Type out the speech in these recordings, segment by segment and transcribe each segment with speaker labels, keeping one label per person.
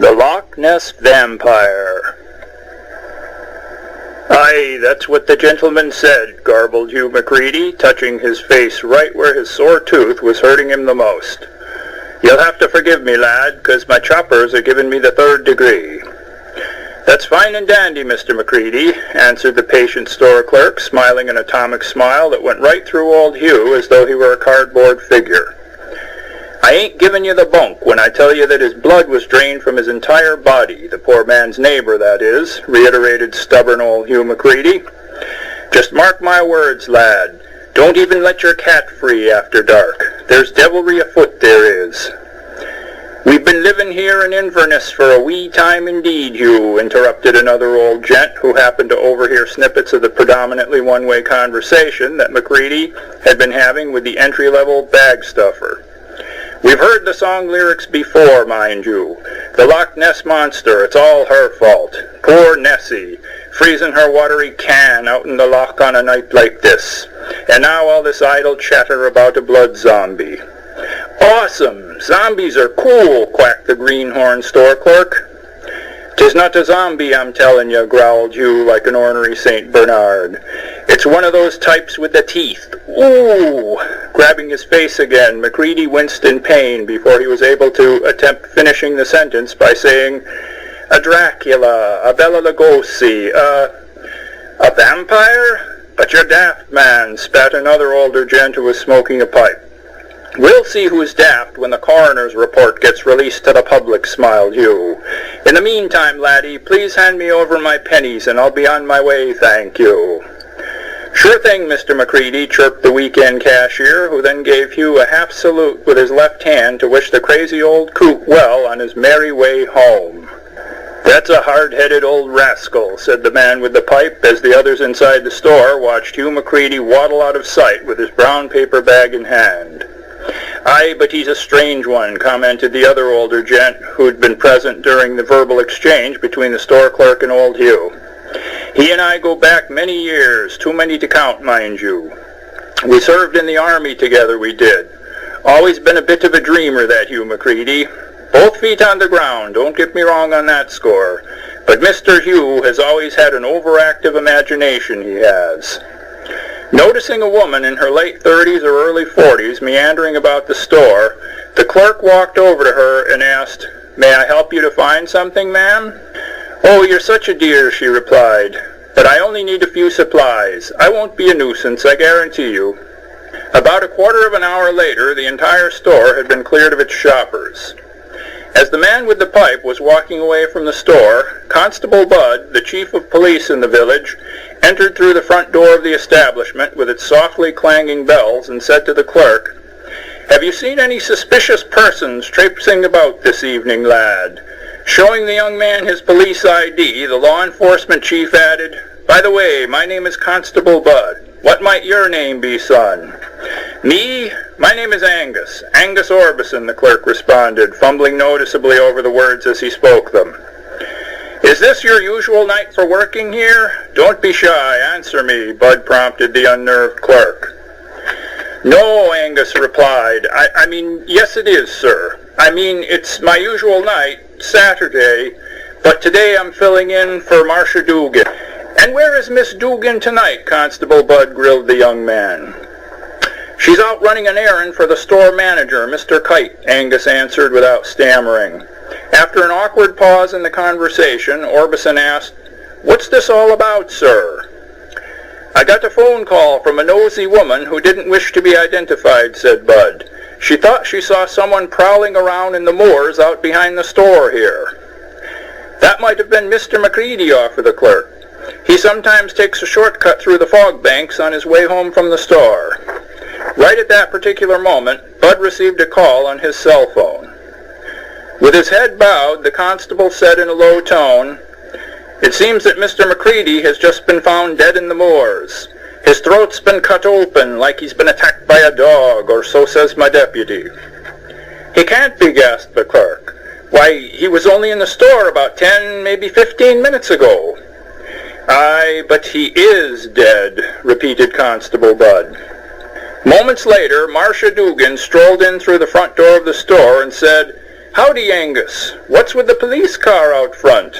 Speaker 1: The Loch Ness Vampire. Aye, that's what the gentleman said, garbled Hugh Macready, touching his face right where his sore tooth was hurting him the most. You'll have to forgive me, lad, 'cause my choppers are giving me the 3rd degree. That's fine and dandy, Mr. Macready, answered the patient store clerk, smiling an atomic smile that went right through old Hugh as though he were a cardboard figure. I ain't giving you the bunk when I tell you that his blood was drained from his entire body, the poor man's neighbor, that is, reiterated stubborn old Hugh Macready. Just mark my words, lad. Don't even let your cat free after dark. There's devilry afoot, there is. We've been living here in Inverness for a wee time indeed, Hugh, interrupted another old gent who happened to overhear snippets of the predominantly one-way conversation that Macready had been having with the entry-level bag stuffer. We've heard the song lyrics before, mind you. The Loch Ness monster, it's all her fault. Poor Nessie, freezing her watery can out in the loch on a night like this. And now all this idle chatter about a blood zombie. Awesome! Zombies are cool, quacked the greenhorn store clerk. 'Tis not a zombie, I'm telling you, growled Hugh like an ornery St. Bernard. It's one of those types with the teeth. Ooh! Grabbing his face again, Macready winced in pain before he was able to attempt finishing the sentence by saying, a Dracula, a Bela Lugosi, a vampire? But you're daft, man, spat another older gent who was smoking a pipe. We'll see who's daft when the coroner's report gets released to the public, smiled Hugh. In the meantime, laddie, please hand me over my pennies and I'll be on my way, thank you. Sure thing, Mr. Macready, chirped the weekend cashier, who then gave Hugh a half salute with his left hand to wish the crazy old coot well on his merry way home. That's a hard-headed old rascal, said the man with the pipe as the others inside the store watched Hugh Macready waddle out of sight with his brown paper bag in hand. Aye, but he's a strange one, commented the other older gent who'd been present during the verbal exchange between the store clerk and old Hugh. He and I go back many years, too many to count, mind you. We served in the army together, we did. Always been a bit of a dreamer, that Hugh Macready. Both feet on the ground, don't get me wrong on that score. But Mr. Hugh has always had an overactive imagination, he has. Noticing a woman in her late 30s or early 40s meandering about the store, the clerk walked over to her and asked, "May I help you to find something, ma'am?" "Oh, you're such a dear," she replied, "but I only need a few supplies. I won't be a nuisance, I guarantee you." About a quarter of an hour later, the entire store had been cleared of its shoppers. As the man with the pipe was walking away from the store, Constable Budd, the chief of police in the village, entered through the front door of the establishment with its softly clanging bells and said to the clerk, "Have you seen any suspicious persons traipsing about this evening, lad?" Showing the young man his police ID, the law enforcement chief added, "By the way, my name is Constable Budd. What might your name be, son?" "Me? My name is Angus. Angus Orbison," the clerk responded, fumbling noticeably over the words as he spoke them. "Is this your usual night for working here? Don't be shy, answer me," Budd prompted the unnerved clerk. "No," Angus replied. I mean, yes it is, sir. I mean, it's my usual night, Saturday, but today I'm filling in for Marcia Dugan." "And where is Miss Dugan tonight?" Constable Budd grilled the young man. "She's out running an errand for the store manager, Mr. Kite," Angus answered without stammering. After an awkward pause in the conversation, Orbison asked, "What's this all about, sir?" "I got a phone call from a nosy woman who didn't wish to be identified," said Budd. "She thought she saw someone prowling around in the moors out behind the store here." "That might have been Mr. Macready," offered the clerk. "He sometimes takes a shortcut through the fog banks on his way home from the store." Right at that particular moment, Budd received a call on his cell phone. With his head bowed, the constable said in a low tone, "It seems that Mr. Macready has just been found dead in the moors. His throat's been cut open like he's been attacked by a dog, or so says my deputy." "He can't be," gasped the clerk. "Why, he was only in the store about 10, maybe 15 minutes ago." "Aye, but he is dead," repeated Constable Budd. Moments later, Marcia Dugan strolled in through the front door of the store and said, Howdy, Angus. What's with the police car out front?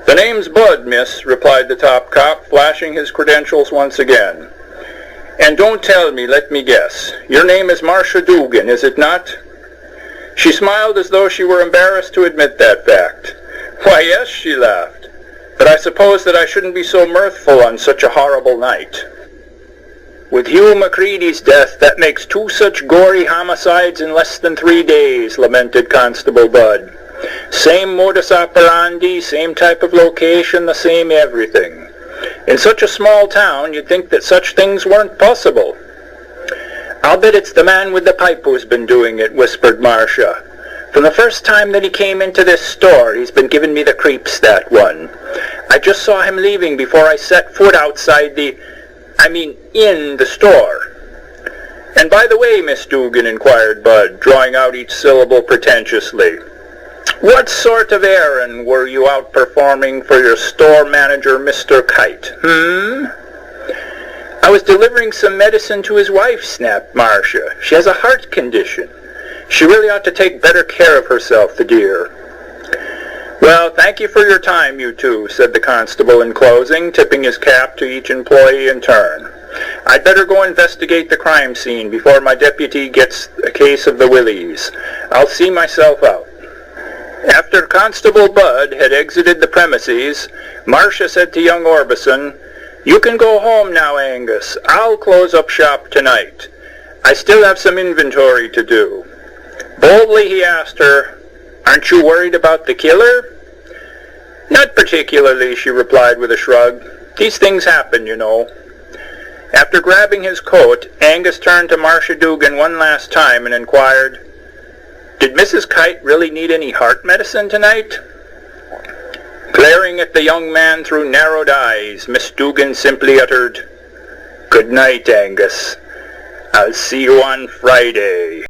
Speaker 1: The name's Bud, miss, replied the top cop, flashing his credentials once again. And don't tell me, let me guess. Your name is Marcia Dugan, is it not? She smiled as though she were embarrassed to admit that fact. Why, yes, she laughed. But I suppose that I shouldn't be so mirthful on such a horrible night. With Hugh Macready's death, that makes 2 such gory homicides in less than 3 days, lamented Constable Budd. Same modus operandi, same type of location, the same everything. In such a small town, you'd think that such things weren't possible. I'll bet it's the man with the pipe who's been doing it, whispered Marcia. From the first time that he came into this store, he's been giving me the creeps, that one. I just saw him leaving before I set foot outside in the store. And by the way, Miss Dugan, inquired Bud, drawing out each syllable pretentiously, what sort of errand were you out performing for your store manager, Mr. Kite, I was delivering some medicine to his wife, snapped Marcia. She has a heart condition. She really ought to take better care of herself, the dear. Well, thank you for your time, you two, said the constable in closing, tipping his cap to each employee in turn. I'd better go investigate the crime scene before my deputy gets a case of the willies. I'll see myself out. After Constable Budd had exited the premises, Marcia said to young Orbison, You can go home now, Angus. I'll close up shop tonight. I still have some inventory to do. Boldly he asked her, Aren't you worried about the killer? Not particularly, she replied with a shrug. These things happen, you know. After grabbing his coat, Angus turned to Marcia Dugan one last time and inquired, Did Mrs. Kite really need any heart medicine tonight? Glaring at the young man through narrowed eyes, Miss Dugan simply uttered, Good night, Angus. I'll see you on Friday.